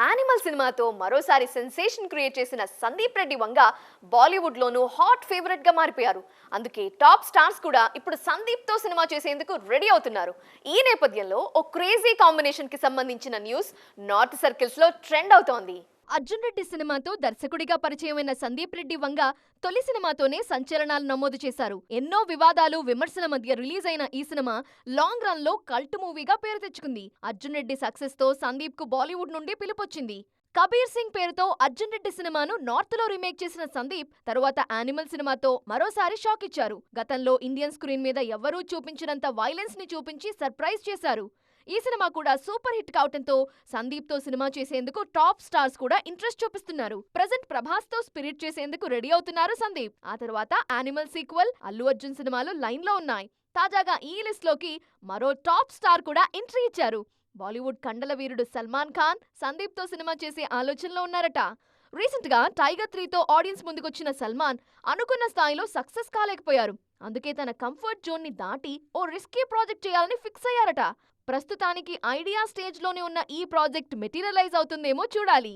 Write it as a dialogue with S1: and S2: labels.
S1: Animal సినిమాతో మరోసారి sensation create చేసిన సందీప్ రెడ్డి వంగ బాలీవుడ్ లోనూ హాట్ ఫేవరెట్ గా మారిపోయారు. అందుకే టాప్ స్టార్స్ కూడా ఇప్పుడు సందీప్ తో సినిమా చేసేందుకు రెడీ అవుతున్నారు. ఈ నేపథ్యంలో ఓ క్రేజీ కాంబినేషన్ కి సంబంధించిన న్యూస్ నార్త్ సర్కిల్స్ లో ట్రెండ్ అవుతోంది. అర్జున్ రెడ్డి సినిమాతో దర్శకుడిగా పరిచయమైన సందీప్ రెడ్డి వంగ తొలి సినిమాతోనే సంచలనాలు నమోదు చేశారు. ఎన్నో వివాదాలు, విమర్శల మధ్య రిలీజ్ అయిన ఈ సినిమా లాంగ్ రన్ లో కల్ట్ మూవీగా పేరు తెచ్చుకుంది. అర్జున్ రెడ్డి సక్సెస్ తో సందీప్ కు బాలీవుడ్ నుండి పిలుపొచ్చింది. కబీర్ సింగ్ పేరుతో అర్జున్ రెడ్డి సినిమాను నార్త్ లో రీమేక్ చేసిన సందీప్ తరువాత యానిమల్ సినిమాతో మరోసారి షాక్ ఇచ్చారు. గతంలో ఇండియన్ స్క్రీన్ మీద ఎవ్వరూ చూపించినంత వైలెన్స్ ని చూపించి సర్ప్రైజ్ చేశారు. ఈ సినిమా కూడా సూపర్ హిట్ కావటంతో సందీప్ తో సినిమా చేసేందుకు టాప్ స్టార్స్ కూడా ఇంట్రెస్ట్ చూపిస్తున్నారు. ప్రజెంట్ ప్రభాస్ తో స్పిరిట్ చేసేందుకు రెడీ అవుతున్నారు సందీప్. ఆ తర్వాత యానిమల్ సీక్వెల్, అల్లు అర్జున్ సినిమాలు లైన్ లో ఉన్నాయి. తాజాగా ఈ లిస్ట్ లోకి మరో టాప్ స్టార్ కూడా ఎంట్రీ ఇచ్చారు. బాలీవుడ్ కండల వీరుడు సల్మాన్ ఖాన్ సందీప్ తో సినిమా చేసే ఆలోచనలో ఉన్నారట. రీసెంట్ గా టైగర్ 3తో ఆడియన్స్ ముందుకొచ్చిన సల్మాన్ అనుకున్న స్థాయిలో సక్సెస్ కాలేకపోయారు. అందుకే తన కంఫర్ట్ జోన్ ని దాటి ఓ రిస్కీ ప్రాజెక్ట్ చేయాలని ఫిక్స్ అయ్యారట. ప్రస్తుతానికి ఐడియా స్టేజ్ లోనే ఉన్న ఈ ప్రాజెక్ట్ మెటీరియలైజ్ అవుతుందేమో చూడాలి.